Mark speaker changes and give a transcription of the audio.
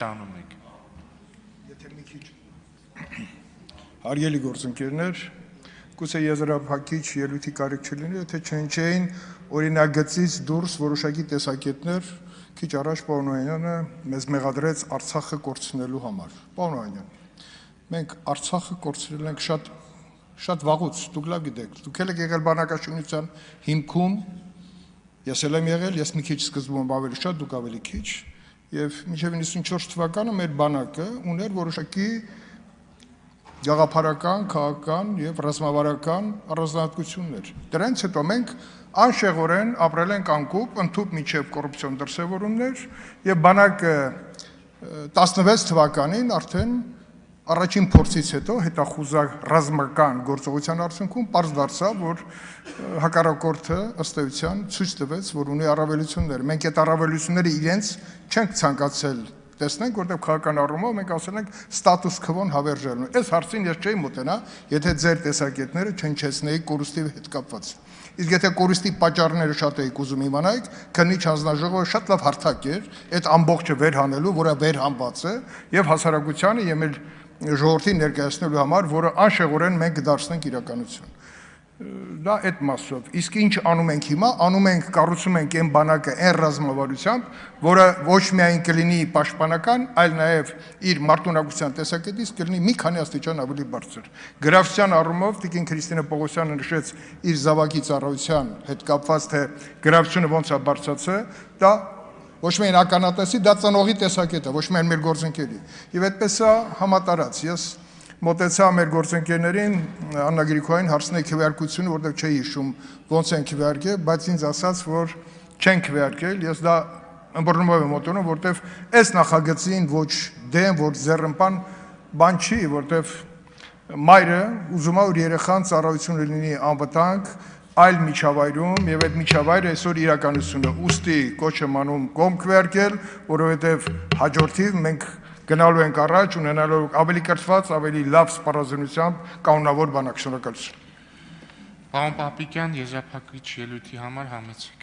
Speaker 1: Տանում եք։
Speaker 2: Եթե մի քիչ հարգելի գործընկերներ, գուցե եզրափակիչ ելույթի կարիք չլինի, եթե չհնչեին օրինագծից դուրս որոշակի տեսակետներ, քիչ առաջ պարոն Օհանյանը մեզ մեղադրեց Արցախը կորցնելու համար։ Պարոն Օհանյան, մենք Արցախը կորցրել ենք շատ վաղուց, դուք լավ գիտեք, դուք եք եղել բանակաշինության հիմքում, ես էլ եմ եղել, ես մի քիչ սկզբում ավելի շատ, դուք ավելի քիչ, եւ մինչեւ 94 թվականը մեր բանակը ուներ որոշակի գաղափարական, քաղաքական եւ ռազմավարական առանձնահատկություններ։ Դրանից հետո մենք անշեղորեն ապրել ենք անկուպ, ընդཐུպ միջև կոռուպցիոն դրսևորումներ եւ բանակը 16 թվականին արդեն առաջին փորձից հետո հետախուզակ ռազմական գործողության արդյունքում պարզ դարձավ, որ հակառակորդը ըստ էության ցույց տվեց, որ ունի առավելություններ։ Մենք այդ առավելությունները իրենց չենք ցանկացել տեսնենք, որտեղ քաղաքական առումով մենք ասել ենք ստատուս քվոն հավերժելու։ Այս հարցին ես չէի մոտենա, եթե ձեր տեսակետները չհնչեցնեի կորուստի հետ կապված։ Իսկ եթե կորուստի պատճառները շատ եք ուզում իմանայիք, քննիչ հանձնաժողովը շատ լավ հարթակ էր այդ ամբողջը վերհանելու, որը վերհանված է, եւ հասարակությանը եւ մեր ժողովրդին ներկայացնելու համար, որը անշեղորեն մենք կդարձնենք իրականություն։ Դա այդ մասով։ Իսկ ինչ անում ենք հիմա, անում ենք, կառուցում ենք այն բանակը այն ռազմավարությամբ, որը ոչ միայն կլինի պաշտպանական, այլ նաև իր մարտունակության տեսակետից կլինի մի քանի աստիճան ավելի բարձր։ Գրավչության առումով տիկին Քրիստինե Պողոսյանը նշեց իր զավակի ծառայության հետ կապված, թե գրավչությունը ոնց է բարձրացել, դա ոչ միայն ականատեսի, դա ծնողի տեսակետ է, ոչ միայն մեր գործընկերի։ Եվ այդպես է համատարած։ Ես մոտեցա մեր գործընկերներին Աննա Գրիգորյանին հարցնեի քվեարկությունը, որտեղ չէի հիշում ոնց են քվեարկել, բայց ինձ ասաց, որ չեն քվեարկել։ Ես դա ըմբռնումով եմ մոտենում, որտեղ այս նախագծին ոչ դեմ, ոչ ձեռնպան բան չի, որտեղ մայրը ուզում է որ երեխան ծառայություն լինի անվտանգ այլ միջավայրում եւ այդ միջավայրը այսօր իրականություն է։ Ուստի կոչ եմ անում կողմ քվեարկել, որովհետեւ հաջորդիվ մենք գնալու ենք առաջ ունենալու ավելի կրթված, ավելի լավ սպառազինությամբ կանոնավոր բանակ։ Շնորհակալություն։
Speaker 1: Պարոն Պապիկյան, եզրափակիչ ելույթի համար համեցեք։